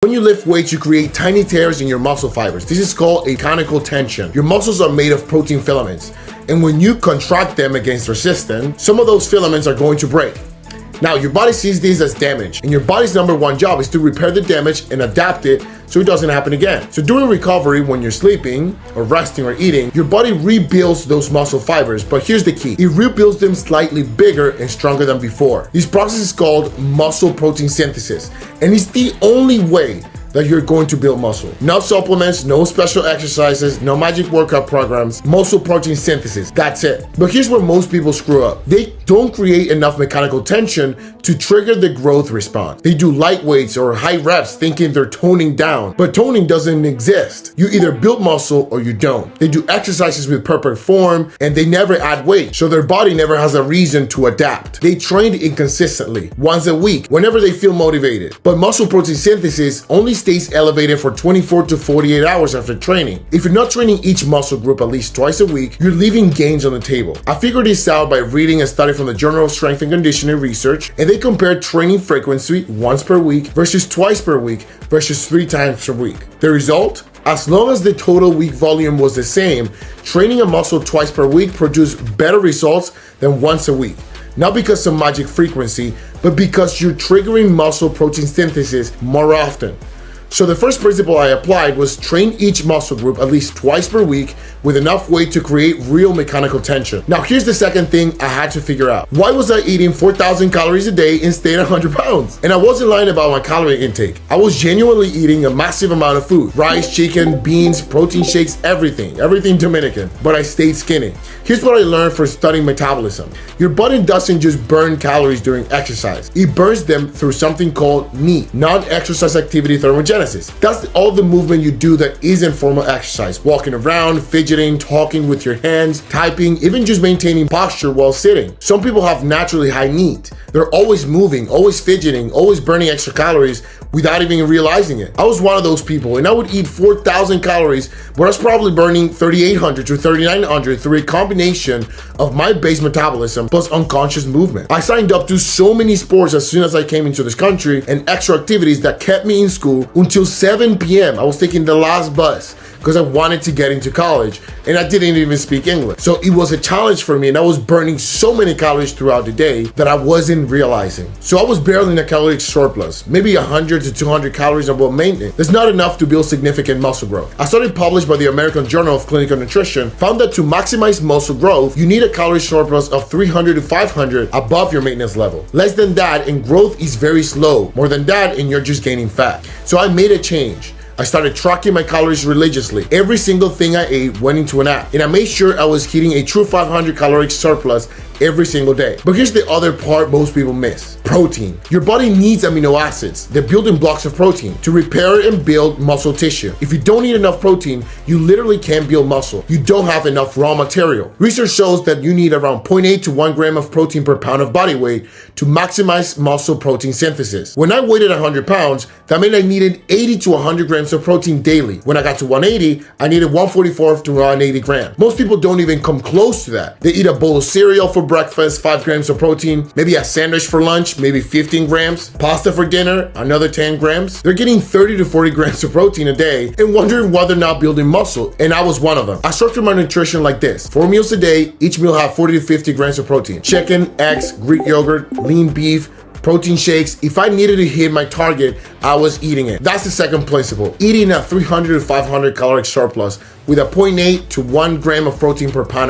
When you lift weights, you create tiny tears in your muscle fibers. This is called a mechanical tension. Your muscles are made of protein filaments, and when you contract them against resistance, some of those filaments are going to break. Now, your body sees these as damage, and your body's number one job is to repair the damage and adapt it so it doesn't happen again. So during recovery, when you're sleeping or resting or eating, your body rebuilds those muscle fibers, but here's the key. It rebuilds them slightly bigger and stronger than before. This process is called muscle protein synthesis, and it's the only way that you're going to build muscle. No supplements, no special exercises, no magic workout programs, muscle protein synthesis, that's it. But here's where most people screw up. They don't create enough mechanical tension to trigger the growth response. They do light weights or high reps thinking they're toning down, but toning doesn't exist. You either build muscle or you don't. They do exercises with perfect form and they never add weight, so their body never has a reason to adapt. They train inconsistently, once a week, whenever they feel motivated. But muscle protein synthesis only stays elevated for 24 to 48 hours after training. If you're not training each muscle group at least twice a week, you're leaving gains on the table. I figured this out by reading a study from the Journal of Strength and Conditioning Research, and they compared training frequency once per week versus twice per week versus 3 times per week. The result? As long as the total week volume was the same, training a muscle twice per week produced better results than once a week. Not because of magic frequency, but because you're triggering muscle protein synthesis more often. So the first principle I applied was train each muscle group at least twice per week with enough weight to create real mechanical tension. Now here's the second thing I had to figure out. Why was I eating 4,000 calories a day instead of 100 pounds? And I wasn't lying about my calorie intake. I was genuinely eating a massive amount of food. Rice, chicken, beans, protein shakes, everything Dominican, but I stayed skinny. Here's what I learned from studying metabolism. Your body doesn't just burn calories during exercise. It burns them through something called NEAT, non-exercise activity thermogenesis. That's all the movement you do that isn't formal exercise. Walking around, fidgeting, talking with your hands, typing, even just maintaining posture while sitting. Some people have naturally high NEAT. They're always moving, always fidgeting, always burning extra calories without even realizing it. I was one of those people, and I would eat 4,000 calories, but I was probably burning 3,800 to 3,900 through a combination of my base metabolism plus unconscious movement. I signed up to so many sports as soon as I came into this country and extra activities that kept me in school until 7 p.m. I was taking the last bus because I wanted to get into college, and I didn't even speak English. So it was a challenge for me, and I was burning so many calories throughout the day that I wasn't realizing. So I was barely in a caloric surplus, maybe 100 to 200 calories above maintenance. That's not enough to build significant muscle growth. A study published by the American Journal of Clinical Nutrition found that to maximize muscle growth, you need a calorie surplus of 300 to 500 above your maintenance level. Less than that, and growth is very slow. More than that, and you're just gaining fat. So I made a change. I started tracking my calories religiously. Every single thing I ate went into an app, and I made sure I was hitting a true 500 caloric surplus every single day. But here's the other part most people miss. Protein. Your body needs amino acids, the building blocks of protein, to repair and build muscle tissue. If you don't eat enough protein, you literally can't build muscle. You don't have enough raw material. Research shows that you need around 0.8 to 1 gram of protein per pound of body weight to maximize muscle protein synthesis. When I weighed 100 pounds, that meant I needed 80 to 100 grams of protein daily. When I got to 180, I needed 144 to 180 grams. Most people don't even come close to that. They eat a bowl of cereal for breakfast, 5 grams of protein, maybe a sandwich for lunch, maybe 15 grams, pasta for dinner, another 10 grams. They're getting 30 to 40 grams of protein a day and wondering why they're not building muscle, and I was one of them. I structured my nutrition like this: 4 meals a day, each meal have 40 to 50 grams of protein. Chicken, eggs, Greek yogurt, lean beef, protein shakes. If I needed to hit my target, I was eating it. That's the second principle. Eating a 300 to 500 caloric surplus with a 0.8 to 1 gram of protein per pound